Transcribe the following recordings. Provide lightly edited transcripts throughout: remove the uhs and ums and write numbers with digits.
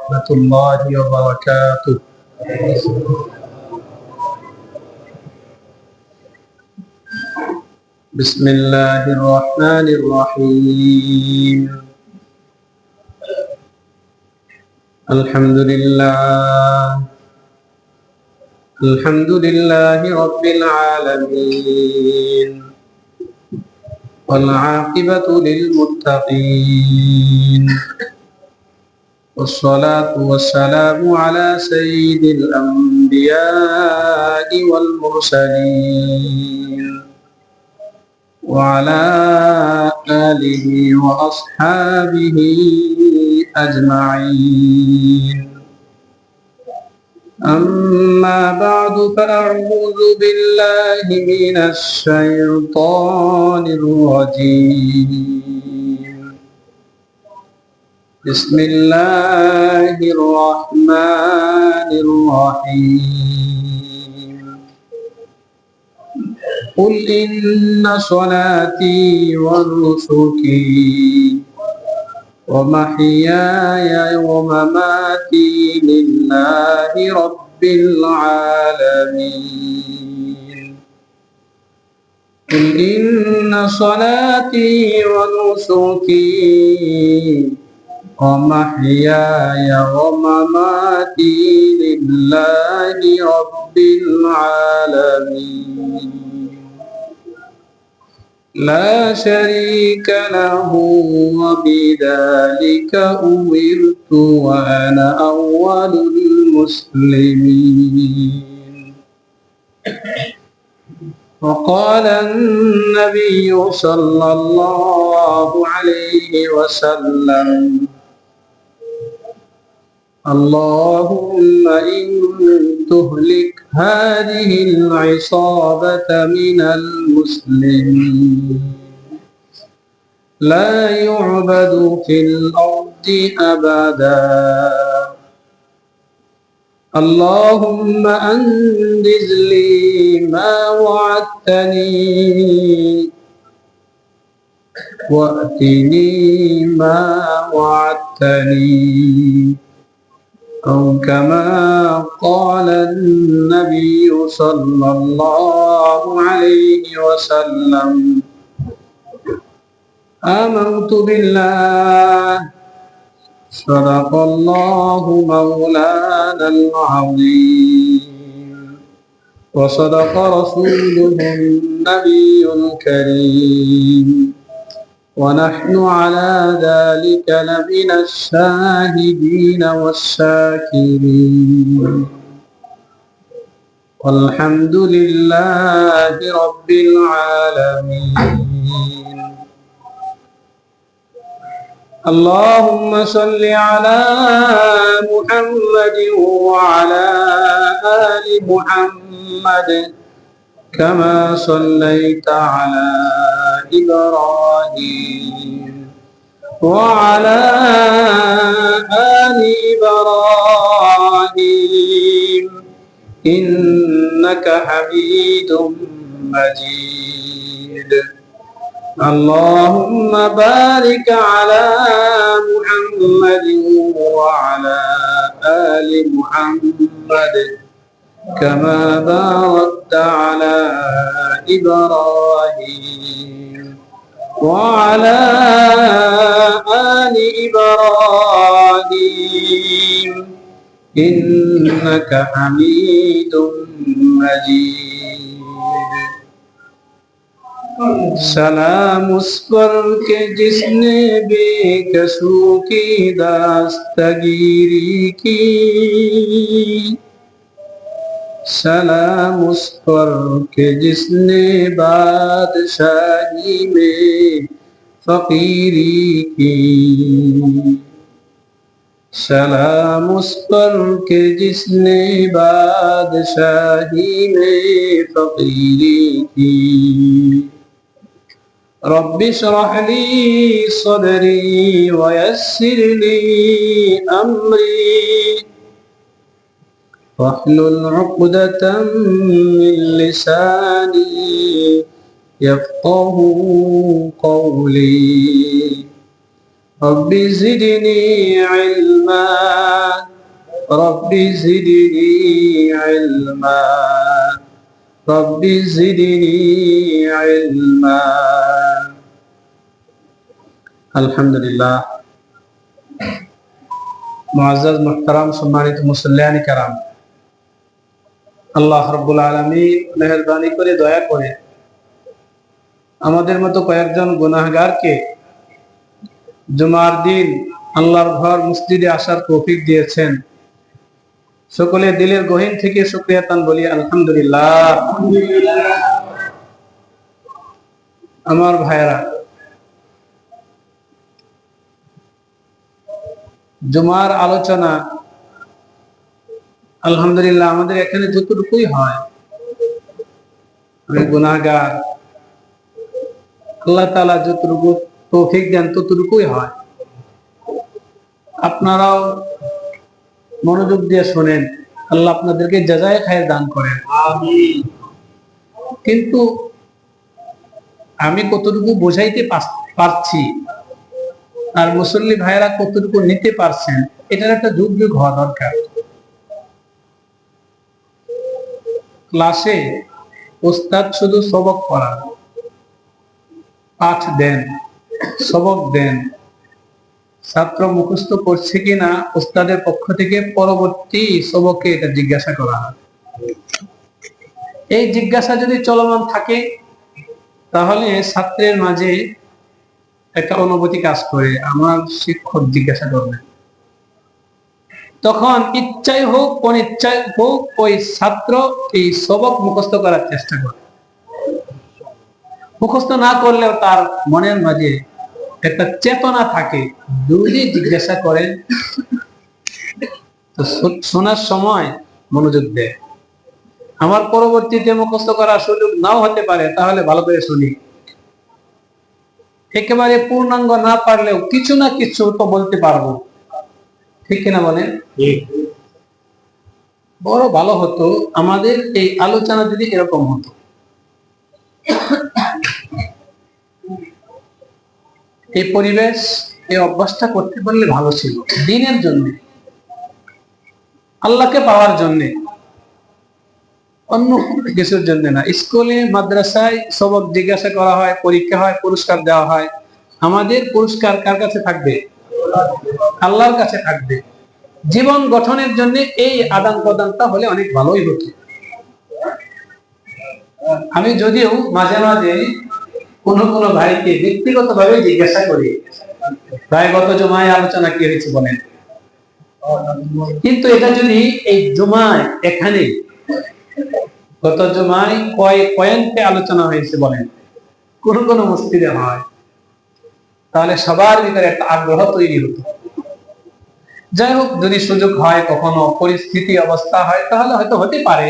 ورحمة الله وبركاته. بسم الله الرحمن الرحيم. الحمد لله رب العالمين، والعاقبة للمتقين، والصلاة والسلام على سيد الأنبياء والمرسلين، وعلى آله وأصحابه أجمعين. أما بعد، فأعوذ بالله من الشيطان الرجيم. بسم الله الرحمن الرحيم. قل إن صلاتي ونسكي ومحياي ومماتي لله رب العالمين. قل إن صلاتي ونسكي ومحياي ومماتي لله رب العالمين، لا شريك له، وبذلك أمرت وأنا أول المسلمين. وقال النبي صلى الله عليه وسلم: اللهم إن تهلك هذه العصابة من المسلمين لا يعبد في الأرض أبدا، اللهم أنجز لي ما وعدتني وأتني ما وعدتني، أو كما قال النبي صلى الله عليه وسلم: آمنت بالله، صدق الله مولانا العظيم، وصدق رسوله النبي الكريم، ونحن على ذلك لمن الشاهدين والشاكرين، والحمد لله رب العالمين. اللهم صل على محمد وعلى آل محمد، كما صليت على إبراهيم وعلى آل إبراهيم إنك حميد مجيد. اللهم بارك على محمد وعلى آل محمد، كما باركت على إبراهيم وعلى آل إبراهيم إنك حميد مجيد. سلام اس پر کے جس نے بے کسوں کی داستگیری کی، سلام اس پر کہ جس نے بادشاہی میں فقیری کی، سلام اس پر کہ جس نے بادشاہی میں فقیری کی. رب اشرح لي صدري ويسر لي أمري، واحلل عقدة من لساني يفقه قولي. رب زدني علما رب زدني علما رب زدني علما আলহামদুলিল্লাহ। মুআজ্জাজ মুহতারাম সম্মানিত মুসল্লিয়ান কিরাম, আল্লাহ রাব্বুল আলামিন মেহেরবানি করে দয়া করে আমাদের মতো কয়েকজন গুনাহগারকে জুমার দিন আল্লাহর ঘর মসজিদে আসার তৌফিক দিয়েছেন। সকলে দিলের গহীন থেকে শুকরিয়া তান বলি আলহামদুলিল্লাহ। আমার ভাইরা, জুমার আলোচনা আলহামদুলিল্লাহ আমাদের এখানে যতটুকুই হয়, আমি গুনাহগার, আল্লাহ তাআলা যতটুকু তৌফিক দেন ততটুকুই হয়। আপনারাও মনোযোগ দিয়ে শোনেন, আল্লাহ আপনাদেরকে জাযায়ে খায়ের দান করেন। আমিন। কিন্তু আমি কতটুকু বোঝাইতে পারছি আর মুসল্লি ভাইয়েরা কতটুকু নিতে পারছেন, এটার একটা যুগ যুগ হওয়া দরকার। ক্লাসে ওস্তাদ শুধু সবক পড়ান, পাঠ দেন, সবক দেন, ছাত্র মুখস্থ করছে কিনা ওস্তাদের পক্ষ থেকে পরবর্তী সবকে এটা জিজ্ঞাসা করা হয়। এই জিজ্ঞাসা যদি চলমান থাকে তাহলে ছাত্রের মাঝে একটা অনুভূতি কাজ করে, আমার শিক্ষক জিজ্ঞাসা করবেন। তখন ইচ্ছাই হোক অনিচ্ছাই হোক ওই ছাত্র এই সবক মুখস্থ করার চেষ্টা করে। মুখস্থ না করলেও তার মনের মাঝে একটা চেতনা থাকে, যদি জিজ্ঞাসা করেন তো শোনার সময় মনোযোগ দেয়। আমার পরবর্তীতে মুখস্থ করার সুযোগ নাও হতে পারে, তাহলে ভালো করে শুনি। একেবারে পূর্ণাঙ্গ না পারলেও কিছু না কিছু তো বলতে পারবো, ঠিক কিনা বলেন? বড় ভালো হতো আমাদের এই আলোচনা যদি এরকম হতো। এই পরিবেশ, এই অভ্যাসটা করতে পারলে ভালো ছিল, দিনের জন্য, আল্লাহকে পাওয়ার জন্য, অন্য কিছুর জন্য না। স্কুলে মাদ্রাসায় সবক জিজ্ঞাসা করা হয়, পরীক্ষা হয়, পুরস্কার দেওয়া হয়। আমাদের পুরস্কার কার কাছে থাকবে? আল্লাহর কাছে থাকবে। জীবন গঠনের জন্য এই আদান প্রদানটা হলে অনেক ভালোই হতো। আমি যদিও মাঝে মাঝে কোন কোন ভাইকে ব্যক্তিগত ভাবে জিজ্ঞাসা করি, ভাই গত জুমায় আলোচনা কি হয়েছে বলেন। কিন্তু এটা যদি এই জুমায় এখানে গত জুমায় কয় পয়েন্টে আলোচনা হয়েছে বলেন, কোন কোন মসজিদে হয়, তাহলে সবার ভিতরে একটা আগ্রহ তৈরি হতো। যাই হোক, যদি সুযোগ হয়, কখনো পরিস্থিতি অবস্থা হয়, তাহলে হয়তো হতে পারে।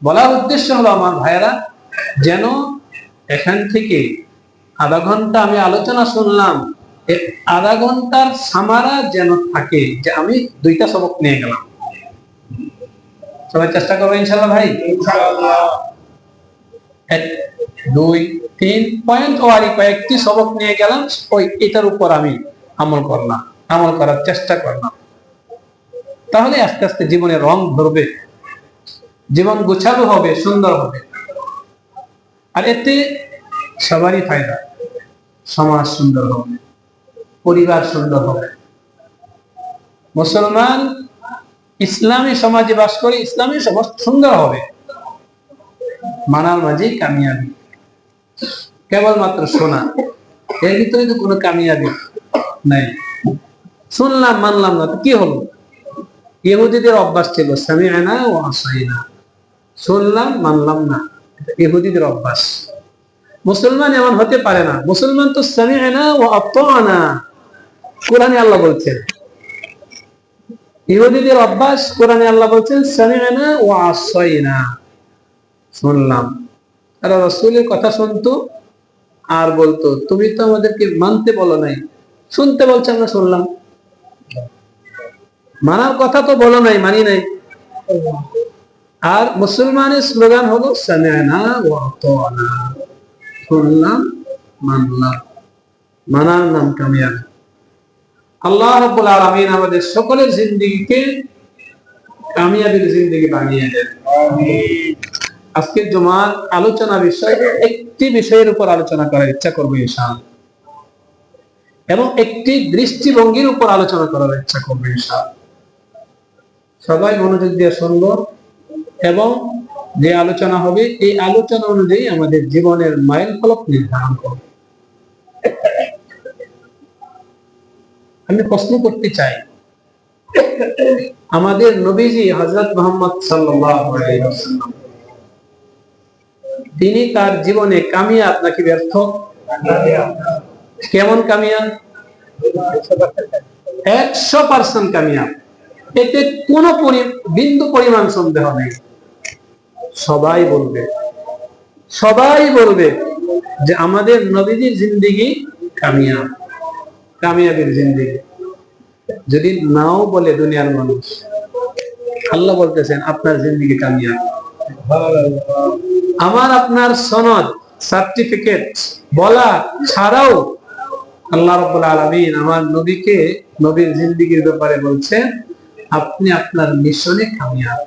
বলার উদ্দেশ্য হলো আমার ভাইয়েরা, যেন এখান থেকে আধা ঘন্টা আমি আলোচনা শুনলাম, আধা ঘন্টার সামারা যেন থাকে যে আমি 2টা সবক নিয়ে গেলাম। সবাই চেষ্টা করবো ইনশাআল্লাহ ভাই। 1 2 3 পয়েন্ট ওয়ারি কয়েকটি সবক নিয়ে গেলাম, ওই এটার উপর আমি আমল করলাম, আমল করার চেষ্টা করলাম। তাহলে আস্তে আস্তে জীবনে রং ধরবে, জীবন গোছালো হবে, সুন্দর হবে। আর এতে সবারই ফায়দা, সমাজ সুন্দর হবে, পরিবার সুন্দর হবে। মুসলমান ইসলামী সমাজে বাস করে, ইসলামী সমাজ সুন্দর হবে। মানার মাঝে কামিয়াবি, কেবলমাত্র শোনা, এর ভিতরে তো কোনো কামিয়াবি নাই। শুনলাম মানলাম না, তো কি হলো? ইহুদিদের অভ্যাস ছিল সামি'না ওয়া আসাইনা, শুনলাম মানলাম না, ইহুদিদের অভ্যাস। মুসলমান এমন হতে পারে না। মুসলমান তো সামি'না ওয়া আতা'না, কোরআনে আল্লাহ বলছেন। ইহুদিদের অভ্যাস, কোরআনে আল্লাহ বলছেন সামি'না ওয়া আসাইনা, শুনলাম। আর রাসূলের কথা শুনতো আর বলতো, তুমি তো আমাদেরকে মানতে বলো নাই, শুনতে বলছো, আমরা শুনলাম। মানার কথা তো বলো নাই, মানি নাই। আর মুসলমানের স্লোগান হলো সামি'না ওয়া আতা'না, শুনলাম মানলাম। মানার নাম কামিয়াবি। আল্লাহ রাব্বুল আলামিন আমাদের সকলের জিন্দেগিকে কামিয়াবির জিন্দেগি বানিয়ে দেন। আমিন। আজকের জুমার আলোচনা বিষয় একটি বিষয়ের উপর আলোচনা করার ইচ্ছা করবো ইনশাআল্লাহ, এবং একটি দৃষ্টিভঙ্গির উপর আলোচনা করার ইচ্ছা করবো ইনশাআল্লাহ। সবাই মনোযোগ দিয়ে শুনবো এবং যে আলোচনা হবে এই আলোচনা অনুযায়ী আমাদের জীবনের মাইল ফলক নির্ধারণ করব। আমি প্রশ্ন করতে চাই, আমাদের নবীজি হযরত মুহাম্মদ সাল্লাল্লাহু আলাইহি ওয়াসাল্লাম তিনি তার জীবনে কামিয়াব নাকি ব্যর্থ? কেমন কামিয়াব? 100% কামিয়াব, এতে কোনো বিন্দু পরিমাণ সন্দেহ নেই। সবাই বলবে যে আমাদের নবীজির জিন্দেগি কামিয়াব, কামিয়াবের জিন্দেগি। যদি নাও বলে দুনিয়ার মানুষ, আল্লাহ বলতেছেন আপনার জিন্দেগি কামিয়াব। আমার আপনার সনদ সার্টিফিকেট বলা ছাড়াও আল্লাহ রাব্বুল আলামিন আমার নবীকে, নবীর জিন্দেগির ব্যাপারে বলছেন আপনি আপনার মিশনে কামিয়াব,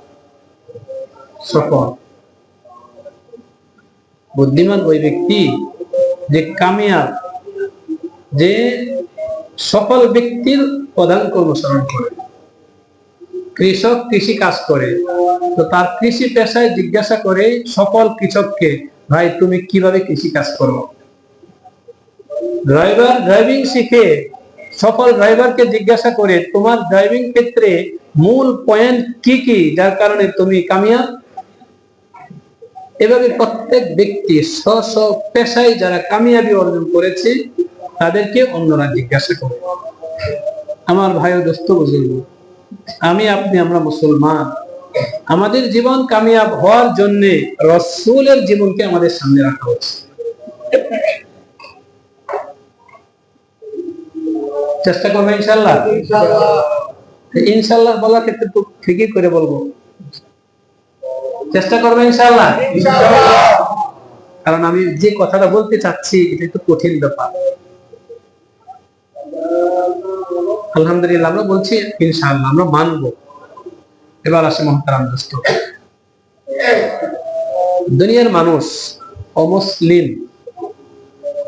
সফল। বুদ্ধিমান ওই ব্যক্তি যে কামিয়াব, যে সফল ব্যক্তির প্রধান কর্মসরণ করে। কৃষক কৃষি কাজ করে, তো তার কৃষি পেশায় জিজ্ঞাসা করে সফল কৃষককে, ভাই তুমি কিভাবে কৃষি কাজ করো? ড্রাইভার ড্রাইভিং শিখে সফল ড্রাইভারকে জিজ্ঞাসা করে তোমার ড্রাইভিং ক্ষেত্রে মূল পয়েন্ট কি কি যার কারণে তুমি কামিয়াব? এভাবে প্রত্যেক ব্যক্তি স্ব পেশায় যারা কামিয়াবি অর্জন করেছে তাদেরকে অন্যরা জিজ্ঞাসা করে। আমার ভাই ও দোস্ত বুজুর্গ, আমি আপনি আমরা মুসলমান, আমাদের জীবন কামিয়াব হওয়ার জন্য রাসূলের জীবনকে আমাদের সামনে রাখা উচিত। চেষ্টা করবো ইনশাআল্লাহ। ইনশাআল্লাহ বলার ক্ষেত্রে তো ঠিকই করে বলবো, চেষ্টা করবো ইনশাআল্লাহ। কারণ আমি যে কথাটা বলতে চাচ্ছি এটা একটু কঠিন ব্যাপার। আলহামদুলিল্লাহ আমরা বলছি ইনশাআল্লাহ, আমরা মানবো। এবার আসে মুহতারাম দোস্ত, দুনিয়ার মানুষ অমুসলিম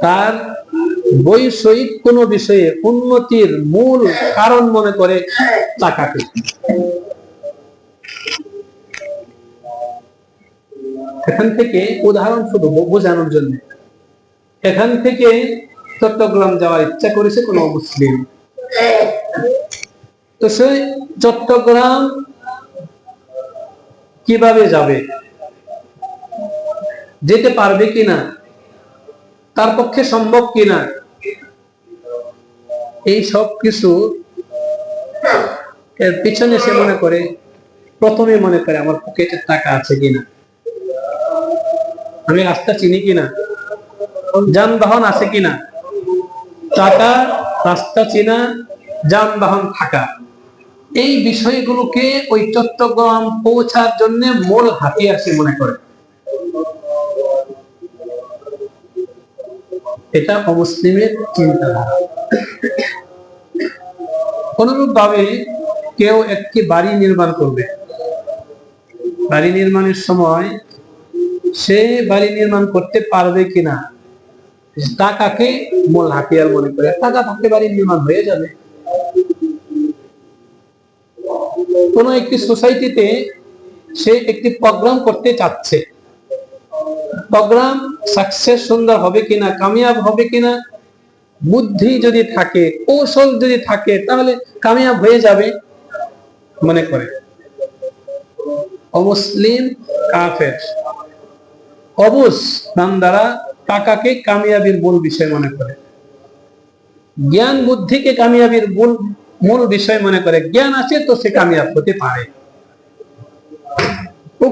তার বৈষয়িক কোন বিষয়ে উন্নতির মূল কারণ মনে করে টাকাকে। এখান থেকে উদাহরণ শুধু বোঝানোর জন্য, এখান থেকে চট্টগ্রাম যাওয়ার ইচ্ছা করেছে কোন মুসলিম, তো সে চট্টগ্রাম কিভাবে যাবে, যেতে পারবে কিনা, তার পক্ষে সম্ভব কিনা, এই সব কিছু এর পিছনে সে মনে করে, প্রথমে মনে করে আমার পকেটে টাকা আছে কিনা, আমি রাস্তা চিনি কিনা, যানবাহন আছে কিনা। টাকা, রাস্তা চিনা, যানবাহন থাকা, এই বিষয়গুলোকে ওই চট্টগ্রাম পৌঁছার জন্য মূল হাতিয়ার সে মনে করে। এটা অমুসলিমের চিন্তাধারা। অনুরূপ ভাবে কেউ একটি বাড়ি নির্মাণ করবে, বাড়ি নির্মাণের সময় সে বাড়ি নির্মাণ করতে পারবে কিনা টাকাকে মূল হাতিয়ার মনে করে। টাকা থাকলে বাড়ি নির্মাণ হয়ে যাবে। কোন একটি সোসাইটিতে সে একটি প্রোগ্রাম করতে চাচ্ছে, প্রোগ্রাম সাকসেস সুন্দর হবে কিনা, কামিয়াব হবে কিনা, বুদ্ধি যদি থাকে, কৌশল যদি থাকে তাহলে কামিয়াব হয়ে যাবে মনে করে। অমুসলিম কাফের অবুঝ বান্দারা টাকাকে কামিয়াবির মূল বিষয় মনে করে, জ্ঞান বুদ্ধিকে কামিয়াবির মূল বিষয় মনে করে। জ্ঞান আছে তো সে কামিয়াব হতে পারে।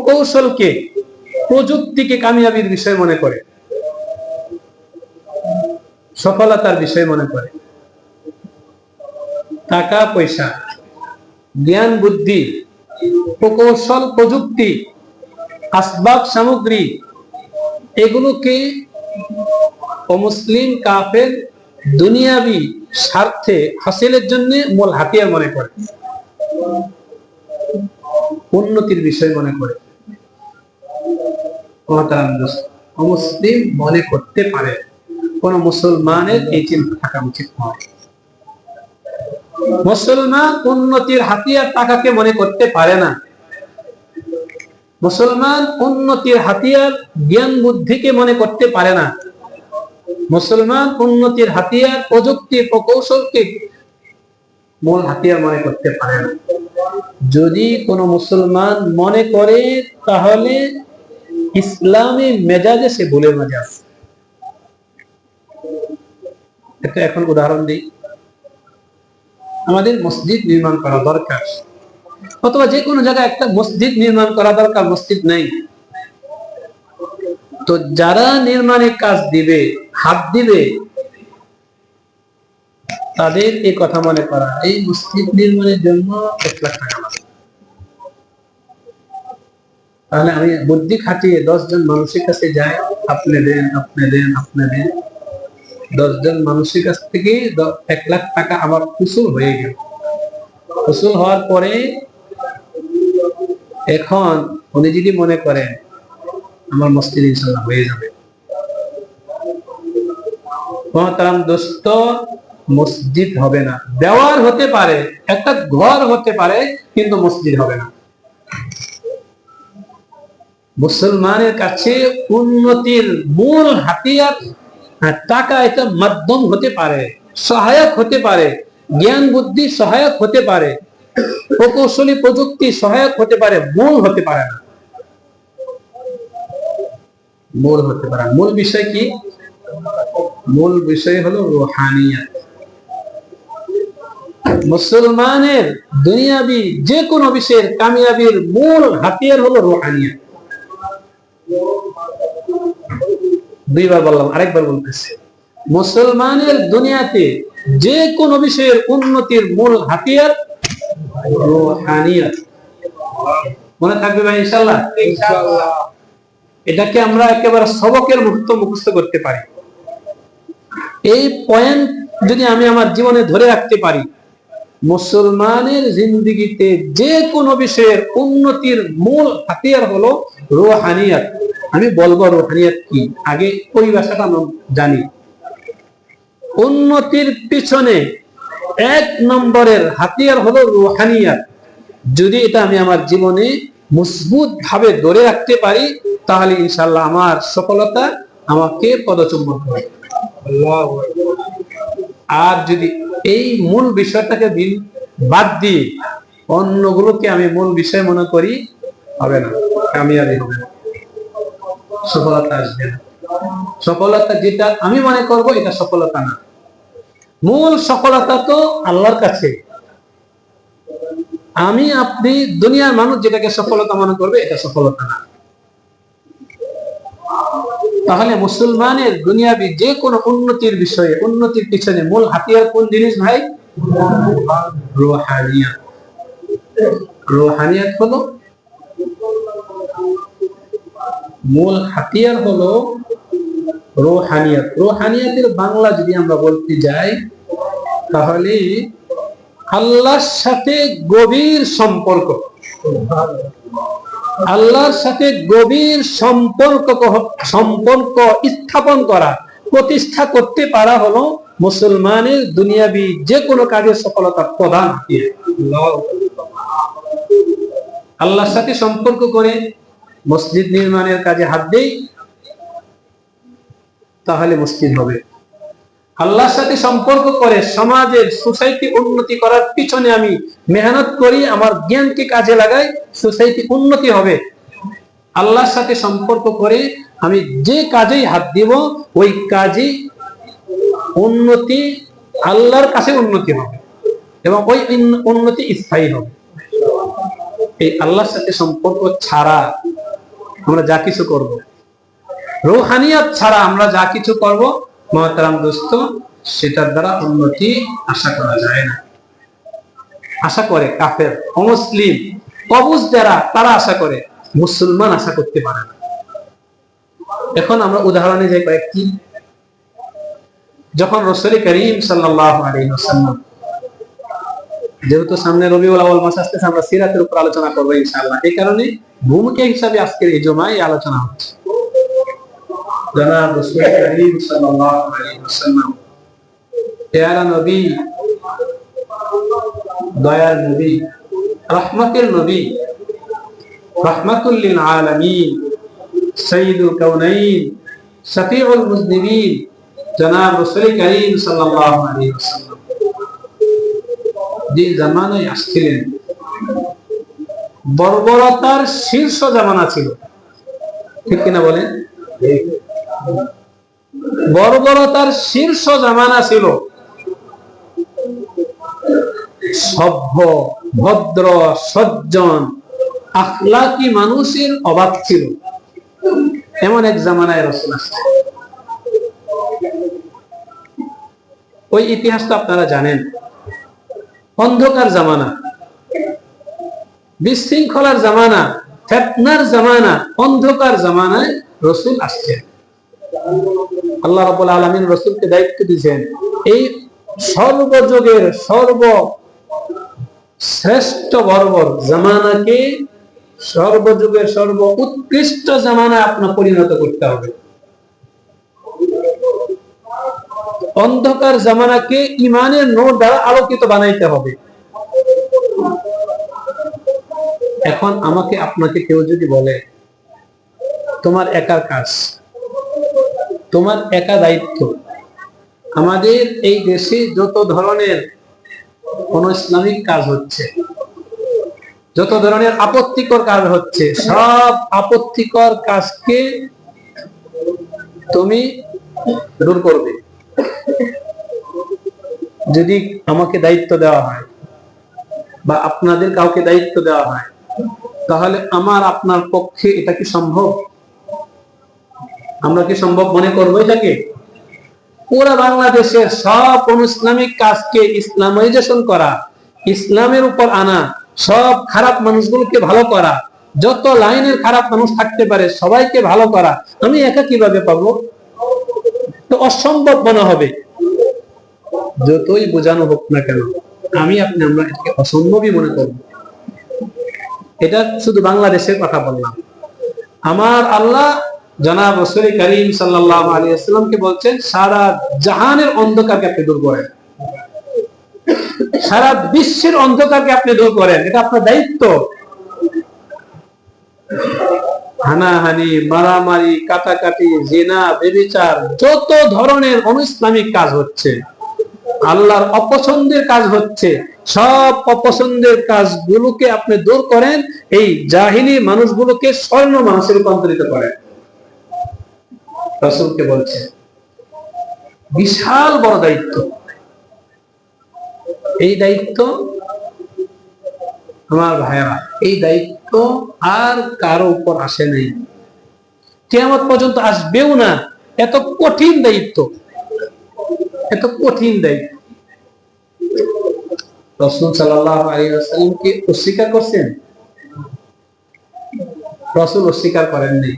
কৌশলকে, প্রযুক্তিকে কামিয়াবির বিষয় মনে করে, সফলতার বিষয় মনে করে। টাকা পয়সা, জ্ঞান বুদ্ধি, প্রকৌশল, প্রযুক্তি, আসবাব সামগ্রী, এগুলোকে অমুসলিম কাফের দুনিয়াবি স্বার্থে হাসিলের জন্য মূল হাতিয়ার মনে করে, উন্নতির বিষয় মনে করে, অমুসলিম মনে করতে পারে। কোন মুসলমানের এই চিন্তা থাকা উচিত নয়। মুসলমান উন্নতির হাতিয়ার টাকাকে মনে করতে পারে না। মুসলমান উন্নতির হাতিয়ার জ্ঞান বুদ্ধিকে মনে করতে পারে না। মুসলমান উন্নতির হাতিয়ার প্রযুক্তি প্রকৌশলকে মূল হাতিয়ার মনে করতে পারে না। যদি কোন মুসলমান মনে করে তাহলে ইসলামী মেজাজে সে ভুলের মাঝে আছে। এটা এখন উদাহরণ দিই, আমাদের মসজিদ নির্মাণ করা দরকার, অথবা যে কোনো জায়গায় একটা মসজিদ নির্মাণ করা দরকার, মসজিদ নেই, তো যারা নির্মাণের কাজ দিবে, হাত দিবে, তাদের এই কথা মনে করা এই মসজিদ নির্মাণের জন্য 1 লাখ টাকা লাগবে। তাহলে আমি বুদ্ধি খাটিয়ে 10 জন মানুষের কাছে যাই, আপনি দেন, আপনি দেন, আপনি দেন, 10 জন মানুষের কাছ থেকে 1 লাখ টাকা আমার উসুল হয়ে গেল। উসুল হওয়ার পরে এখন উনি যদি মনে করেন আমার মসজিদ ইনশাআল্লাহ হয়ে যাবে, মহতারাম দোস্ত, মসজিদ হবে না। দেওয়ার হতে পারে, একটা ঘর হতে পারে, কিন্তু মসজিদ হবে না। মুসলমানের কাছে উন্নতির মূল হাতিয়ার টাকা, এটা মাধ্যম হতে পারে, সহায়ক হতে পারে, জ্ঞান বুদ্ধি সহায়ক হতে পারে, প্রকৌশলী প্রযুক্তি সহায়ক হতে পারে, মূল হতে পারে না। মূল হতে পারে। মূল বিষয় কি? মূল বিষয় হলো রুহানিয়াত। মুসলমানের দুনিয়াবি যে কোনো বিষয়ের কামিয়াবির মূল হাতিয়ার হলো রুহানিয়াত। 2 বার বললাম, আরেকবার বলতেছি, মুসলমানের দুনিয়াতে যে কোনো বিষয়ের উন্নতির মূল হাতিয়ার রুহানিয়াত। মনে থাকবে ভাই ইনশাআল্লাহ? ইনশাআল্লাহ। এটাকে আমরা একেবারে সবকের মতো মুখস্থ করতে পারি। এই পয়েন্ট যদি আমি আমার জীবনে ধরে রাখতে পারি, মুসলমানের জিন্দেগিতে যে কোনো বিষয়ের উন্নতির মূল হাতিয়ার হলো রুহানিয়াত। আমি বলবো রুহানিয়াত কি, আগে পরিভাষাটা আমরা জানি। উন্নতির পিছনে 1 নম্বরের হাতিয়ার হলো রুহানিয়াত। যদি এটা আমি আমার জীবনে মজবুত ভাবে ধরে রাখতে পারি, তাহলে ইনশাআল্লাহ আমার সফলতা আমাকে পদচুম্বন করবে। আর যদি এই মূল বিষয়টাকে বাদ দিয়ে অন্যগুলোকে আমি মূল বিষয় মনে করি, হবে না, কামিয়াবি হবে না, সফলতা আসবে না। সফলতা যেটা আমি মনে করব এটা সফলতা না। মূল সফলতা তো আল্লাহর কাছে। আমি আপনি দুনিয়ার মানুষ যেটাকে সফলতা মনে করবে, এটা সফলতা না। তাহলে মুসলমানের দুনিয়াবি যে কোনো উন্নতির বিষয়ে, উন্নতির পিছনে মূল হাতিয়ার কোন জিনিস ভাই? রুহানিয়াত। রুহানিয়াত হলো মূল হাতিয়ার, হলো রুহানিয়াত। রুহানিয়াতের বাংলা যদি আমরা বলতে যাই, তাহলে আল্লাহর সাথে গভীর সম্পর্ক। আল্লাহর সাথে গভীর সম্পর্ক স্থাপন করা, প্রতিষ্ঠা করতে পারা হলো মুসলমানের দুনিয়াবি যে কোনো কাজের সফলতার প্রধান হাতিয়ার। আল্লাহর সাথে সম্পর্ক করে মসজিদ নির্মাণের কাজে হাত দেই, তাহলে মসজিদ হবে। আল্লাহর সাথে সম্পর্ক করে সমাজের, সোসাইটি উন্নতি করার পিছনে আমি মেহনত করি, আমার জ্ঞানকে কাজে লাগাই, সোসাইটি উন্নতি হবে। আল্লাহর সাথে সম্পর্ক করে আমি যে কাজেই হাত দিব, ওই কাজে উন্নতি, আল্লাহর কাছে উন্নতি হবে এবং ওই উন্নতি স্থায়ী হবে। এই আল্লাহর সাথে সম্পর্ক ছাড়া আমরা যা কিছু করব, রুহানিয়াত ছাড়া আমরা যা কিছু করব, মহতারাম দোস্ত, সেটার দ্বারা উন্নতি আশা করা যায় না। আশা করে কাফের, অমুসলিম, অবুঝ যারা, তারা আশা করে, মুসলমান আশা করতে পারে না। এখন আমরা উদাহরণে যাই কয়েকটি। যখন রাসূল করিম সাল্লাল্লাহু আলাইহি ওয়াসাল্লাম, যেহেতু সামনে রবিউল আউয়াল মাস আসতেছে, আমরা সিরাতের উপর আলোচনা করব ইনশাআল্লাহ, এই কারণে ভূমিকা হিসাবে আজকের এই জুমায় আলোচনা হচ্ছে। জনাব রাসূল করিম সাল্লাল্লাহু আলাইহি ওয়াসাল্লাম, প্যারা নবী, দয়ার নবী, রহমতের নবী, রহমাতুল লিল আলামিন, সাইয়্যিদুল কাউনাইন, শফিউল মুজনিবিন, জনাব রাসূল করিম সাল্লাল্লাহু আলাইহি ওয়াসাল্লাম যে জামানায় আসছিলেন, বর্বরতার শীর্ষ জামানা ছিল, ঠিক কিনা বলেন? বর্বরতার শীর্ষ জামানা ছিল। সভ্য, ভদ্র, সজ্জন, আখলাকি মানুষের অভাব ছিল, এমন এক জামানায় রাসূল আসছে। ওই ইতিহাস তো আপনারা জানেন। অন্ধকার জামানা, বিশৃঙ্খলার জামানা, ফিতনার জামানা, অন্ধকার জামানায় রাসূল আসছেন। আল্লাহ রাব্বুল আলামিন রাসূলকে দায়িত্ব দিয়েছেন এই সর্বযুগের সর্বশ্রেষ্ঠ বর্বর জামানাকে সর্বযুগের সর্ব উৎকৃষ্ট জামানায় আপনার পরিণত করতে হবে। অন্ধকার জামানাকে ইমানের নূর দ্বারা আলোকিত বানাইতে হবে। এখন আমাকে আপনাকে কেউ যদি বলে তোমার একার কাজ, তোমার একা দায়িত্ব, আমাদের এই দেশে যত ধরনের ইসলামিক কাজ হচ্ছে, যত ধরনের আপত্তিকর কাজ হচ্ছে, সব আপত্তিকর কাজকে তুমি দূর করবে। যদি আমাকে দায়িত্ব দেওয়া হয় বা আপনাদের কাউকে দায়িত্ব দেওয়া হয়, তাহলে আমার আপনার পক্ষে এটা কি সম্ভব? আমরা কি সম্ভব মনে করবো এটাকে? পুরো বাংলাদেশের সব ইসলামিক কাজকে ইসলামাইজেশন করা, ইসলামের উপর আনা, সব খারাপ মানুষগুলোকে ভালো করা, যত লাইনের খারাপ মানুষ থাকতে পারে সবাইকে ভালো করা, আমি একা কিভাবে পাবো? তো অসম্ভব মনে হবে। যতই বোঝানো হোক না কেন, আমরা এটাকে অসম্ভবই মনে করবো। এটা শুধু বাংলাদেশের কথা বললাম। আমার আল্লাহ জনাব রাসূল করিম সাল্লাল্লাহু আলাইহি ওয়াসাল্লামকে বলছেন সারা জাহানের অন্ধকারকে আপনি দূর করেন, সারা বিশ্বের অন্ধকারকে আপনি দূর করেন, এটা আপনার দায়িত্ব। হানাহানি, মারামারি, কাটাকাটি, জিনা, ব্যভিচার, যত ধরনের অনইসলামিক কাজ হচ্ছে, আল্লাহর অপছন্দের কাজ হচ্ছে, সব অপছন্দের কাজগুলোকে আপনি দূর করেন, এই জাহিলি মানুষগুলোকে স্বর্ণ মানুষে রূপান্তরিত করেন। রাসূলকে বলছে বিশাল বড় দায়িত্ব। এই দায়িত্ব আমার ভাইয়েরা, এই দায়িত্ব আর কারো উপর আসে নাই, কিয়ামত পর্যন্ত আসবেও না। এত কঠিন দায়িত্ব, এত কঠিন দায়িত্ব। রাসূল সাল্লাল্লাহু আলাইহি ওয়াসাল্লাম কি অস্বীকার করছেন? রাসূল অস্বীকার করেননি,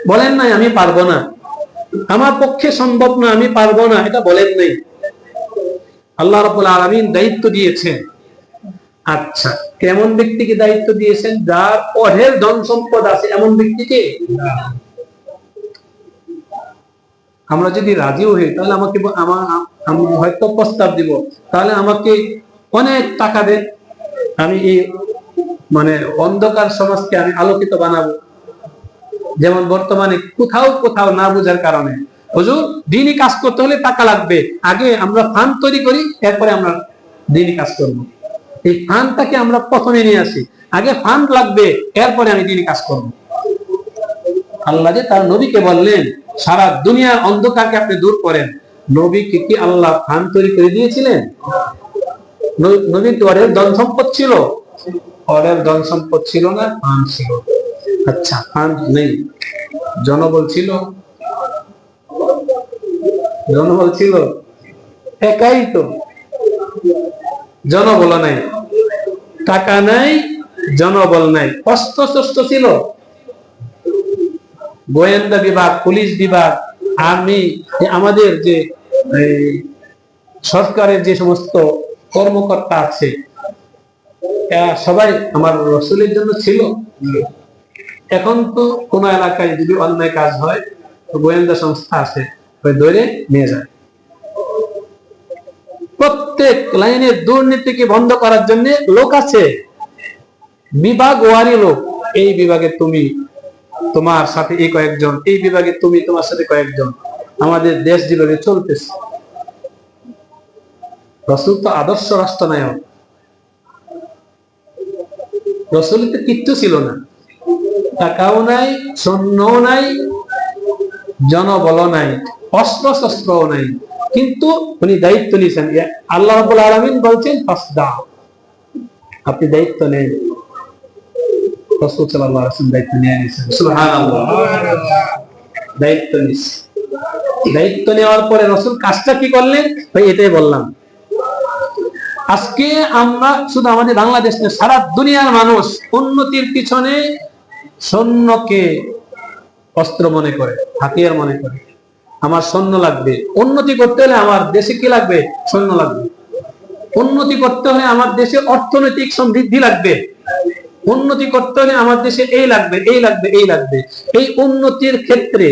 বলেন নাই আমি পারবো না, আমার পক্ষে সম্ভব না, আমি পারবো না, এটা বলেন নাই। আল্লাহ রাব্বুল আলামিন দায়িত্ব দিয়েছেন। আচ্ছা, কেমন ব্যক্তিকে দায়িত্ব দিয়েছেন? যার অঢেল ধন সম্পদ আছে এমন ব্যক্তিকে। আমরা যদি রাজিও হই তাহলে আমাকে আমি হয়তো প্রস্তাব দিব, তাহলে আমাকে অনেক টাকা দেন, আমি এই অন্ধকার সমাজকে আমি আলোকিত বানাবো। যেমন বর্তমানে কোথাও না বুঝার কারণে, হুজুর দ্বীনি কাজ করতে হলে টাকা লাগবে, আগে আমরা ফান্ড তৈরি করি, এরপরে আমরা দ্বীনি কাজ করবো। এই ফান্ডটাকে আমরা প্রথমে নিয়ে আসি, আগে ফান্ড লাগবে, এরপরে আমি দ্বীনি কাজ করবো। আল্লাহ যে তার নবীকে বললেন সারা দুনিয়ার অন্ধকারকে আপনি দূর করেন, নবীকে কি আল্লাহ ফান্ড তৈরি করে দিয়েছিলেন? নবীর অনেক ধন সম্পদ ছিল, অনেক ধন সম্পদ ছিল না, ফান্ড ছিল। আচ্ছা, ফান্ড নেই, জনবল ছিল, জনবল ছিল, একাই তো, জনবল নাই, টাকা নাই, জনবল নাই, অস্ত্র শস্ত্র ছিল, গোয়েন্দা বিভাগ, পুলিশ বিভাগ, আর্মি, আমাদের যে এই সরকারের যে সমস্ত কর্মকর্তা আছে এরা সবাই আমার রসুলের জন্য ছিল। এখন তো কোন এলাকায় যদি অন্যায় কাজ হয় তো গোয়েন্দা সংস্থা আছে, ধরে নিয়ে যায়। প্রত্যেক লাইনে দুর্নীতিকে বন্ধ করার জন্য লোক আছে, বিভাগ ওয়ারি লোক। এই বিভাগে তুমি, তোমার সাথে এই কয়েকজন, এই বিভাগে তুমি, তোমার সাথে কয়েকজন। আমাদের দেশ যেভাবে চলতেছে, রসুল তো আদর্শ রাষ্ট্রনায়ক, রসুল তো কিচ্ছু ছিল না, টাকাও নাই, সৈন্যও নাই, জনবল নাই, অস্ত্র শস্ত্রও নাই, কিন্তু উনি দায়িত্ব নিয়েছেন। আল্লাহ রাব্বুল আলামিন বলছেন ফাসদা, আপনি দায়িত্ব নেন। রাসূল সাল্লাল্লাহু আলাইহি ওয়াসাল্লাম দায়িত্ব নিয়ে নিয়েছেন। সুবহানাল্লাহ, দায়িত্ব নিয়েছেন। দায়িত্ব নেওয়ার পরে রাসূল কাজটা কি করলেন ভাই, এটাই বললাম। আজকে আমরা শুধু আমাদের বাংলাদেশ না, সারা দুনিয়ার মানুষ উন্নতির পিছনে সৈন্যকে অস্ত্র মনে করে, হাতিয়ার মনে করে। আমার সৈন্য লাগবে, উন্নতি করতে হলে আমার দেশে কি লাগবে? সৈন্য লাগবে। উন্নতি করতে হলে আমার দেশে অর্থনৈতিক সমৃদ্ধি লাগবে, উন্নতি করতে হলে আমার দেশে এই লাগবে, এই লাগবে, এই লাগবে। এই উন্নতির ক্ষেত্রে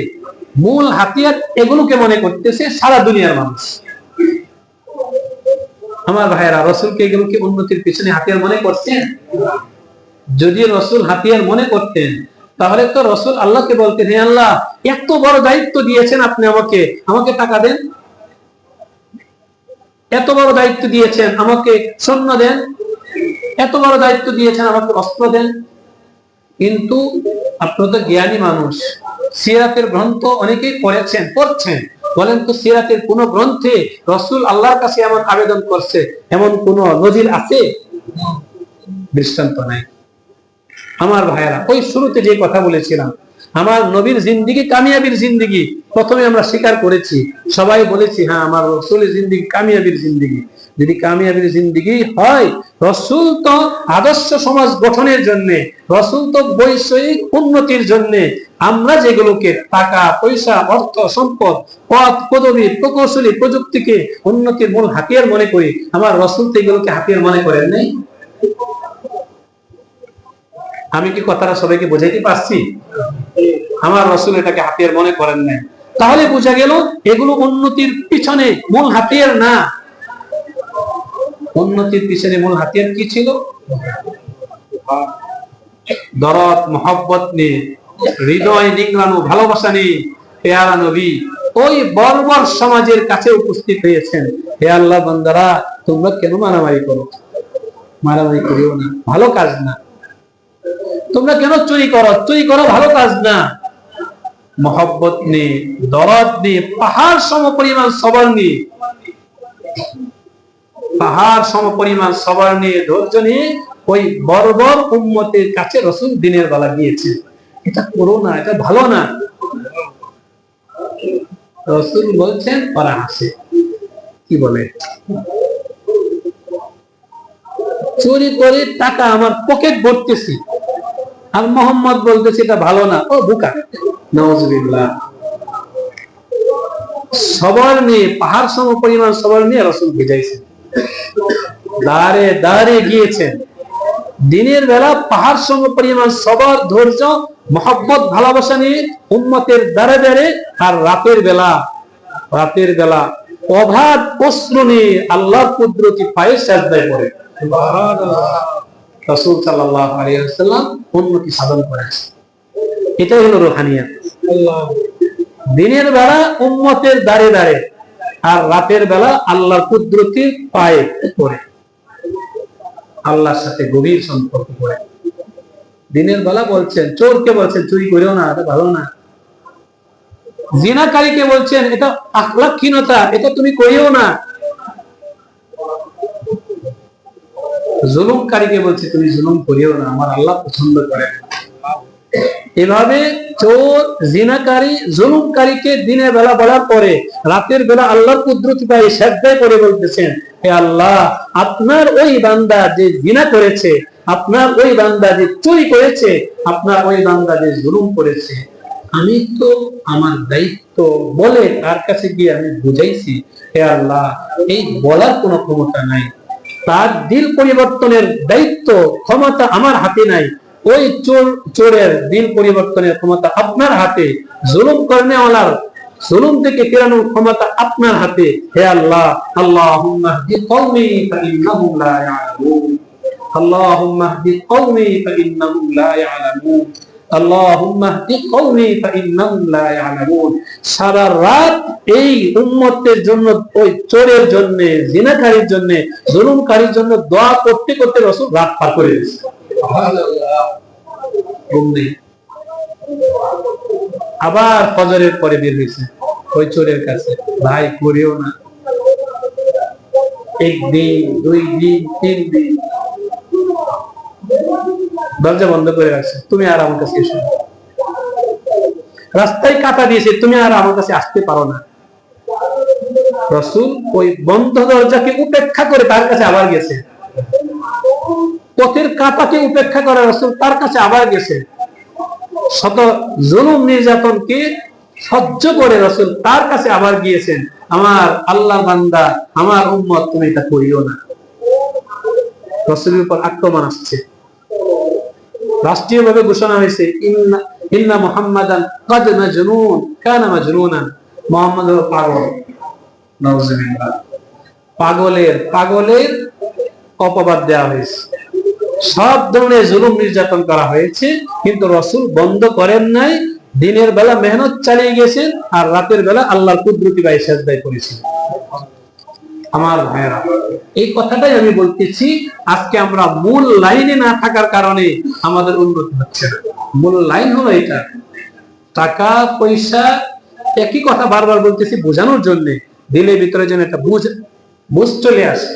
মূল হাতিয়ার এগুলোকে মনে করতেছে সারা দুনিয়ার মানুষ। আমার ভাইয়েরা, রসুলকে এগুলোকে উন্নতির পিছনে হাতিয়ার মনে করছেন? যদি রসুল হাতিয়ার মনে করতেন তাহলে তো রসুল আল্লাহকে বলতেন, হে আল্লাহ, এত বড় দায়িত্ব দিয়েছেন আপনি আমাকে, আমাকে টাকা দেন। এত বড় দায়িত্ব দিয়েছেন, আমাকে সৈন্য দেন। এত বড় দায়িত্ব দিয়েছেন, আমাকে অস্ত্র দেন। কিন্তু আপনারা তো জ্ঞানী মানুষ, সিরাতের গ্রন্থ অনেকেই পড়েছেন, পড়ছেন। বলেন তো, সিরাতের কোন গ্রন্থে রসুল আল্লাহর কাছে এমন আবেদন করছে, এমন কোন নজির আছে? দৃষ্টান্ত নাই। আমার ভাইয়েরা, ওই শুরুতে যে কথা বলেছিলাম, আমার নবীর জিন্দিগি কামিয়াবির জিন্দিগি, প্রথমে আমরা স্বীকার করেছি, সবাই বলেছি হ্যাঁ আমার রসুলের জিন্দিগি কামিয়াবির জিন্দিগি। যদি কামিয়াবির জিন্দিগি হয়, রসুল তো আদর্শ সমাজ গঠনের জন্য, রসুল তো বৈষয়িক উন্নতির জন্য আমরা যেগুলোকে টাকা পয়সা, অর্থ সম্পদ, পদ পদবী, প্রকৌশলী, প্রযুক্তিকে উন্নতির মূল হাতিয়ার মনে করি, আমার রসুল তো এগুলোকে হাতিয়ার মনে করেন নাই। আমি কি কথাটা সবাইকে বোঝাইতে পারছি? আমার রসুল এটাকে হাতিয়ার মনে করেন নাই। তাহলে বোঝা গেল এগুলো উন্নতির পিছনে মূল হাতিয়ার না। উন্নতির পিছনে মূল হাতিয়ার কি ছিল? দরদ মহব্বত নিয়ে, হৃদয় নিংড়ানো ভালোবাসা নিয়ে পেয়ারা নবী ওই বর্বর সমাজের কাছে উপস্থিত হয়েছেন। হে আল্লাহ বান্দারা, তোমরা কেন মারামারি করো? মারামারি করিও না, ভালো কাজ না। তোমরা কেন চুরি করো? চুরি করো ভালো কাজ না। মহব্বত নিয়ে, দরদ নিয়ে, পাহাড় সম পরিমাণ সবর নিয়ে, পাহাড় সম পরিমাণ সবর নিয়ে, ধৈর্য নিয়ে ওই বর্বর উম্মতের কাছে রসুল দিনের বেলা গিয়েছে। এটা করো না, এটা ভালো না। রসুল বলছেন, ওরা হাসে। কি বলে? চুরি করে টাকা আমার পকেট ভরতেছি, আর মোহাম্মদ বলতেছে এটা ভালো না। ও বোকা, নাউজুবিল্লাহ। সবর নিয়ে, পাহাড় সম পরিমাণ সবর নিয়ে রসুল ভিজাইছেন, দাঁড়ে দাঁড়ে গিয়েছেন। দিনের বেলা পাহাড় সম পরিমাণ সবর, ধৈর্য, মহব্বত, ভালোবাসা নিয়ে উম্মতের দাঁড়ে দাঁড়ে, আর রাতের বেলা অবাধ অশ্রু নিয়ে আল্লাহর কুদরতি পায়ে সিজদায় পড়ে রাসূল সাল্লাল্লাহু আলাইহি ওয়াসাল্লাম উন্নতি সাধন করেছে। এটাই হলো রুহানিয়াত। দিনের বেলা উম্মতের দাঁড়ে দাঁড়ে, আর রাতের বেলা আল্লাহর কুদরতির পায়ে পড়ে, আল্লাহর সাথে গভীর সম্পর্ক করে। দিনের বেলা বলছেন, চোরকে বলছেন চুরি করিও না, এটা ভালো না। জিনাকারীকে বলছেন এটা আখলাকহীনতা, এটা তুমি করিও না। জুলুমকারীকে বলছে তুমি জুলুম করিও না, আমার আল্লাহ পছন্দ করেন। এভাবে চোর, জিনাকারী, জুলুমকারীকে দিনের বেলা বলার পরে রাতের বেলা আল্লাহর কুদরতি পায়ে সিজদায় পড়ে বলতেছেন, হে আল্লাহ, আপনার ওই বান্দা যে জিনা করেছে, আপনার ওই বান্দা যে চুরি করেছে, আপনার ওই বান্দা যে জুলুম করেছে, আমি তো আমার দায়িত্ব বলে তার কাছে গিয়ে আমি বুঝাইছি, হে আল্লাহ এই বলার কোনো ক্ষমতা নাই, তার দিল পরিবর্তনের দায়িত্ব ক্ষমতা আমার হাতে নাই, ওই চোরের দিল পরিবর্তনের ক্ষমতা আপনার হাতে, জুলুম করনেওয়ালার জুলুম থেকে ফেরানোর ক্ষমতা আপনার হাতে। হে আল্লাহ, আল্লাহুম্মা হদি কওমি ফাইন্নাহুম লা ইয়ালামুন, আল্লাহুম্মা হদি কওমি ফাইন্নাহুম লা ইয়ালামুন, আল্লাহুম্মা হদি কওমি ফাইন্নাহুম লা ইয়ালামুন। সারা রাত এই উম্মতের জন্য, ওই চোরের জন্য, জিনাকারীর জন্য, জুলুমকারীর জন্য দোয়া করতে করতে রাসূল রাত পার করে দিয়েছে। সুবহানাল্লাহ। আবার ফজরের পরে বের হয়েছে ওই চোরের কাছে, ভাই করিও না, একদিন, 2 দিন, 3 দিন দরজা বন্ধ করে রাখছে, তুমি আর আমার কাছে এসো না, রাস্তায় কাটা দিয়েছে, তুমি আর আমার কাছে আসতে পারো না। রাসূল ওই বন্ধ দরজাকে উপেক্ষা করে তার কাছে আবার গেছে, পথের কাঁটাকে উপেক্ষা করে রাসূল তার কাছে আবার গেছে, শত জুলুম নির্যাতনকে সহ্য করে রাসূল তার কাছে আবার গিয়েছেন, আমার আল্লাহর বান্দা, আমার উম্মত তুমি এটা করিও না। রাসূলের উপর আক্রমণ আসছে, রাষ্ট্রীয়ভাবে ঘোষণা হয়েছে ইন্না মুহাম্মাদান কাদ মাজনুন কানা মাজনুনান, মুহাম্মদ হলো পাগল। নাউযুবিল্লাহ। পাগলের অপবাদ দেওয়া হয়েছে, সব ধরনের জুলুম নির্যাতন করা হয়েছে, কিন্তু রাসূল বন্ধ করেন নাই, দিনের বেলা মেহনত চালিয়ে গেছেন, আর রাতের বেলা আল্লাহর কুদরতি বাই সেজদায় করেছেন। আমার ভাইরা, এই কথাটাই আমি বলতেছি, আজকে আমরা মূল লাইনে না থাকার কারণে আমাদের উন্নতি হচ্ছে না। মূল লাইন হলো এটা, টাকা পয়সা একই কথা বারবার বলতেছি বোঝানোর জন্য, দিলের ভিতরে যেন একটা বুঝ চলে আসে।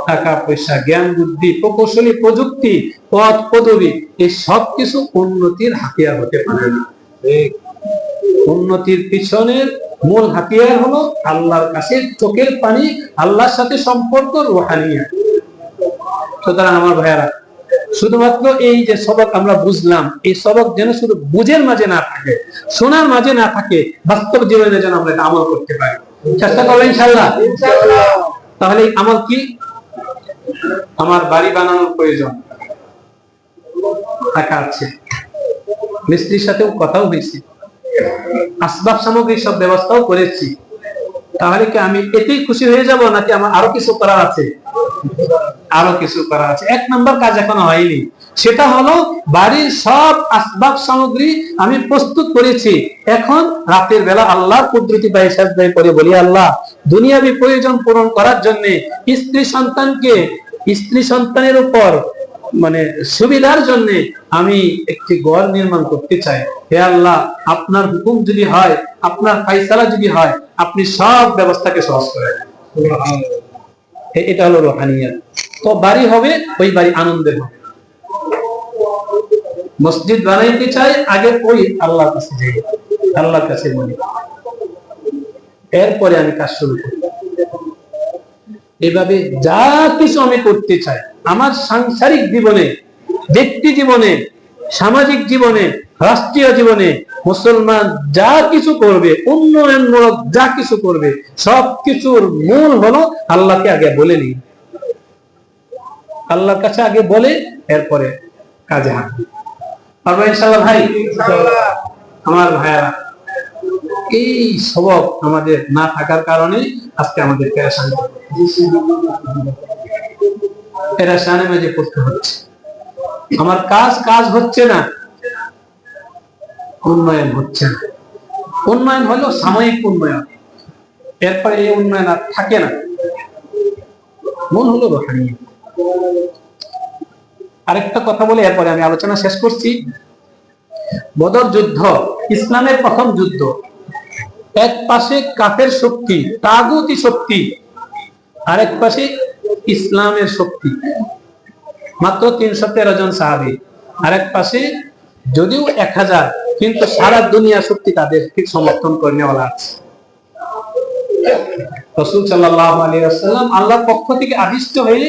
টাকা পয়সা, জ্ঞান বুদ্ধি, প্রকৌশলী প্রযুক্তি, পদ পদবি, এই সব কিছু উন্নতির হাতিয়ার হতে পারে না। উন্নতির পিছনের মূল হাতিয়ার হলো আল্লাহর কাছে চোখের পানি, আল্লাহর সাথে সম্পর্ক, রুহানিয়াত। সুতরাং আমার ভাইয়ারা, শুধুমাত্র এই যে সবক আমরা বুঝলাম, এই সবক যেন শুধু বুঝের মাঝে না থাকে, শোনার মাঝে না থাকে, বাস্তব জীবনে যেন আমরা এটা আমল করতে পারি। চেষ্টা করবেন ইনশাআল্লাহ। তাহলে আমল কি? আমার বাড়ি বানানোর প্রয়োজন, টাকা আছে, মিস্ত্রির সাথেও কথাও হয়েছে, আসবাব সামগ্রী সব ব্যবস্থাও করেছি, তাহলে কি আমি এতেই খুশি হয়ে যাব, নাকি আমার আরো কিছু করার আছে? আরো কিছু করার আছে। 1 নম্বর কাজ এখনো হয়নি, সেটা হলো বাড়ির সব আসবাব সামগ্রী আমি প্রস্তুত করেছি, এখন রাতের বেলা আল্লাহর কুদরতি পায়ে সাজদায় করে বলি, আল্লাহ দুনিয়াবি প্রয়োজন পূরণ করার জন্য স্ত্রী সন্তানের উপর মানে সুবিধার জন্য আমি একটি ঘর নির্মাণ করতে চাই, হে আল্লাহ আপনার হুকুম যদি হয়, আপনার ফায়সালা যদি হয়, আপনি সব ব্যবস্থাকে সহজ করে দেন। এটা হলো রুহানিয়াত। তো বাড়ি হবে, ওই বাড়ি আনন্দের হবে। মসজিদ বানাইতে চাই, আগে ওই আল্লাহর কাছে যাই, আল্লাহর কাছে বলি, এরপরে আমি কাজ শুরু করি। এভাবে যা কিছু আমি করতে চাই আমার সাংসারিক জীবনে, ব্যক্তি জীবনে, সামাজিক জীবনে, রাষ্ট্রীয় জীবনে, মুসলমান যা কিছু করবে, উন্নয়নমূলক যা কিছু করবে, সবকিছুর মূল হলো আল্লাহকে আগে বলে নি, আল্লাহর কাছে আগে বলে এরপরে কাজে হাঁটবে। পারবো ইনশাআল্লাহ ভাই? আমার ভাইয়ারা, এই সবক আমাদের না থাকার কারণে আজকে আমাদের পেরেশানির মাঝে পড়তে হচ্ছে। আমার কাজ হচ্ছে না, উন্নয়ন হচ্ছে না। উন্নয়ন হলো সাময়িক উন্নয়ন, এরপরে এই উন্নয়ন আর থাকে না। মন হলো রুহানিয়াত। আরেকটা কথা বলে এরপরে আমি আলোচনা শেষ করছি। বদর যুদ্ধ ইসলামের প্রথম যুদ্ধ। এক পাশে কাফের শক্তি, তাগুতি শক্তি, আরেক পাশে ইসলামের শক্তি, মাত্র 313 জন সাহাবী। আরেক পাশে যদিও 1000, কিন্তু সারা দুনিয়া শক্তি তাদেরকে সমর্থন করেনেওয়ালা আছে। রাসূল সাল্লাল্লাহু আলাইহি ওয়াসাল্লাম আল্লাহর পক্ষ থেকে আদিষ্ট হয়ে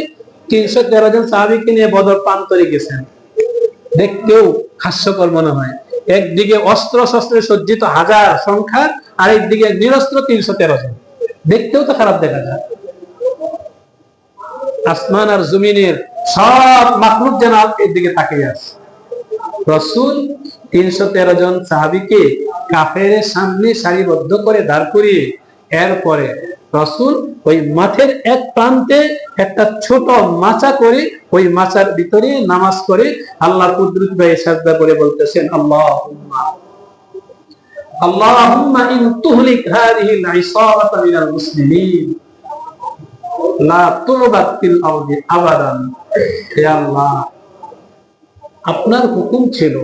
313 জন সাহাবীকে নিয়ে বদর প্রান্তরে গেছেন। দেখতেও হাস্যকর মনে হয়, একদিকে অস্ত্র শস্ত্রে সজ্জিত হাজার সংখ্যা, আর একদিকে নিরস্ত্র 313 জন। দেখতেও তো খারাপ দেখা যায়। আসমান আর জমিনের সব মাখলুক যেন এর দিকে তাকিয়ে আছে। রাসূল 313 জন সাহাবীকে কাফেরের সামনে সারিবদ্ধ করে দাঁড় করিয়ে এরপরে রাসূল ওই মাঠের এক প্রান্তে একটা ছোট মাচা করে ওই মাচার ভিতরে নামাজ করে আল্লাহর কুদরত ভাই সাজদা করে বলতেছেন, আল্লাহুম্মা ইন তুহলিক হাযিহিল ইসাবাতা মিনাল মুসলিমিন লা তুবাত ফিল আরদি আবাদান। হে আল্লাহ, আপনার হুকুম ছিল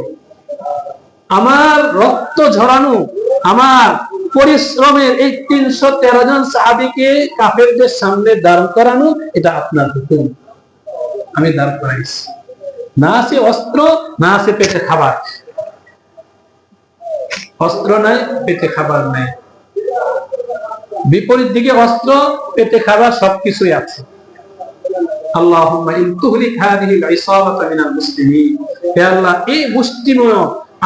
আমার রক্ত ঝরানো, আমার পরিশ্রমের এই 313 জন সাহাবীকে কাফেরদের সামনে দাঁড় করানো, এটা আপনার হুকুম, আমি দাঁড় করাইছি। না আছে অস্ত্র, না আছে পেটে খাবার। অস্ত্র নাই, পেটে খাবার নাই। বিপরীত দিকে অস্ত্র, পেটে খাবার, সবকিছুই আছে। আল্লাহুম্মা ইন তুহলিক হাযিহিল ইসাবাতা মিনাল মুসলিমিন। হে আল্লাহ, এই মুষ্টিমেয়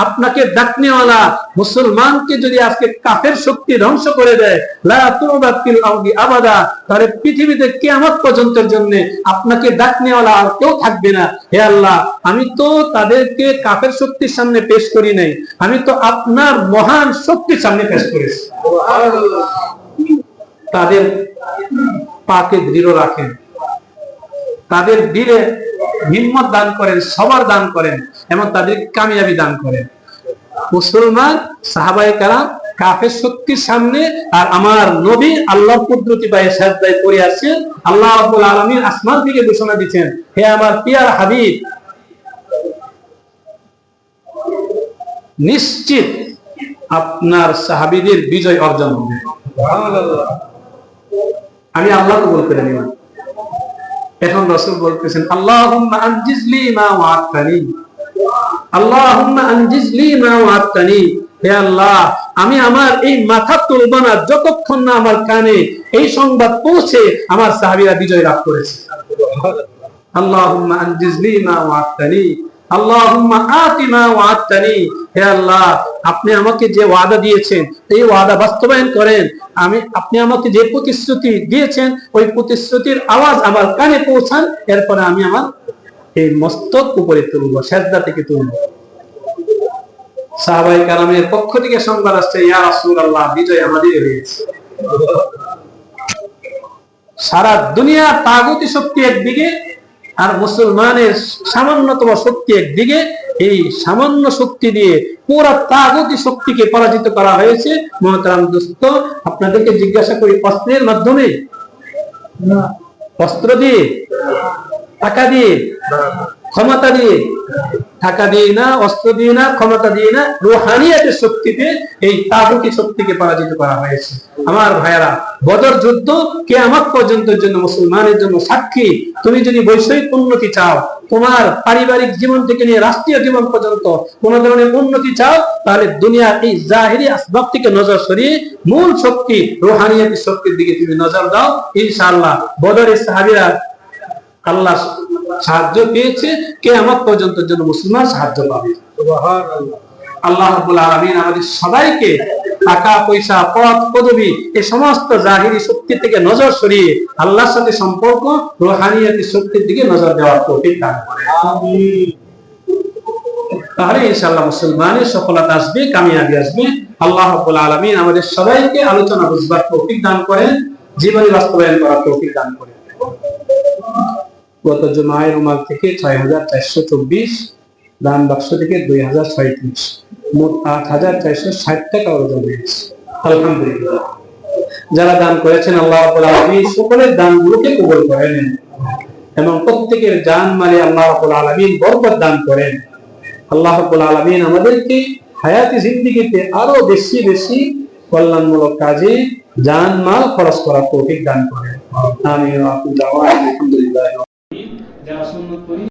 আপনাকে ডাকনেওয়ালা মুসলমানকে যদি আজকে কাফের শক্তি ধ্বংস করে দেয়, লা তুবাত ফিল আরদি আবাদা, তাহলে পৃথিবীতে কিয়ামত পর্যন্তের জন্য আপনাকে ডাকনেওয়ালা আর কেউ থাকবে না। হে আল্লাহ, আমি তো তাদেরকে কাফের শক্তির সামনে পেশ করি নাই, আমি তো আপনার মহান শক্তির সামনে পেশ করেছি। সুবহানাল্লাহ। তাদের পাকে দৃঢ় রাখেন, তাদের দিলে হিম্মত দান করেন, সবার দান করেন, এবং তাদের কামিয়াবি দান করেন। মুসলমান সাহাবায়ে কেরাম কাফের শক্তির সামনে আর আমার নবী আল্লাহর কুদরতি পায়ে সাজদায় পড়ে আছেন। আল্লাহ রাব্বুল আলামিন আসমান থেকে ঘোষণা দিচ্ছেন, হে আমার প্রিয় হাবিব, নিশ্চিত আপনার সাহাবীদের বিজয় অর্জন হবে। সুবহানাল্লাহ। আমি আল্লাহ কবুল করে নিলাম। এখন রাসূল বলতেছেন, আল্লাহুম্মা আনজিজলি মা ওয়া'আদতানি, আল্লাহুম্মা আনজিজলি মা ওয়া'আদতানি। হে আল্লাহ, আমি আমার এই মাথা তুলব না যতক্ষণ না আমার কানে এই সংবাদ পৌঁছে আমার সাহাবীরা বিজয় লাভ করেছে। আল্লাহুম্মা আনজিজলি মা ওয়া'আদতানি, আল্লাহুম্মা আতি মা ওয়া'আদতানি। হে আল্লাহ, আপনি আমাকে যে ওয়াদা দিয়েছেন এই ওয়াদা বাস্তবায়ন করেন। আপনি আমাকে যে প্রতিশ্রুতি দিয়েছেন ওই প্রতিশ্রুতির আওয়াজ আমার কানে পৌঁছান, এরপরে আমি আমার এই মস্তক উপরে তুলব, সিজদা থেকে তুলব। সাহাবায়ে কেরামের পক্ষ থেকে সংবাদ আসছে, ইয়া রাসূলুল্লাহ, বিজয় আমাদেরই হয়েছে। সারা দুনিয়া তাগুতি শক্তি একদিকে আর মুসলমানের সামান্যতম শক্তি একদিকে। এই সামান্য শক্তি দিয়ে পুরা তাগুতি শক্তিকে পরাজিত করা হয়েছে। মুহতারাম দোস্ত, আপনাদেরকে জিজ্ঞাসা করি, অস্ত্রের মাধ্যমে? অস্ত্র দিয়ে? টাকা দিয়ে? ক্ষমতা দিয়ে? টাকা দিয়ে না, অস্ত্র দিয়ে না, ক্ষমতা দিয়ে না, রুহানিয়াতের শক্তিতে এই তাগুতি শক্তিকে পরাজিত করা হয়েছে। আমার ভাইয়েরা, বদর যুদ্ধ কিয়ামত পর্যন্তের জন্য মুসলমানের জন্য সাক্ষী। তুমি যদি বৈষয়িক উন্নতি চাও, তোমার পারিবারিক জীবন থেকে নিয়ে রাষ্ট্রীয় জীবন পর্যন্ত কোন ধরনের উন্নতি চাও, তাহলে দুনিয়ার এই জাহিরি আসবাব থেকে নজর সরিয়ে মূল শক্তি রুহানিয়াতের শক্তির দিকে তুমি নজর দাও। ইনশাআল্লাহ বদরের সাহাবীরা আল্লাহ সাহায্য পেয়েছে, কিয়ামত পর্যন্তের জন্য মুসলমান সাহায্য পাবে। সুবহানাল্লাহ। আল্লাহ রাব্বুল আলামিন আমাদের সবাইকে টাকা পয়সা, পদ পদবি, এই সমস্ত জাহিরি শক্তি থেকে নজর সরিয়ে আল্লাহর সাথে সম্পর্ক, রুহানিয়াতের শক্তির দিকে নজর দেওয়ার তৌফিক দান করেন। আমিন। তাহলে ইনশাআল্লাহ মুসলমানের সফলতা আসবে, কামিয়াবি আসবে। আল্লাহ রাব্বুল আলামিন আমাদের সবাইকে আলোচনা বুঝবার তৌফিক দান করেন, জীবনে বাস্তবায়ন করার তৌফিক দান করেন। গত জুমায় রুমাল থেকে ৬৪২৪, দান বাক্স থেকে ২০৩৬, মোট ৮৪৬০ টাকা অর্জন হয়েছে। আলহামদুলিল্লাহ। যারা দান করেছেন আল্লাহ রাব্বুল আলামিন সকলের দানগুলোকে কবুল করে নেন এবং প্রত্যেকের জান মালে আল্লাহ রাব্বুল আলামিন বরকত দান করেন। আল্লাহ রাব্বুল আলামিন আমাদেরকে হায়াতি জিন্দেগিতে আরো বেশি বেশি কল্যাণমূলক কাজে জান মাল খরচ করার তৌফিক দান করেন। আমিন। আলহামদুলিল্লাহ। যারা সুন্নাত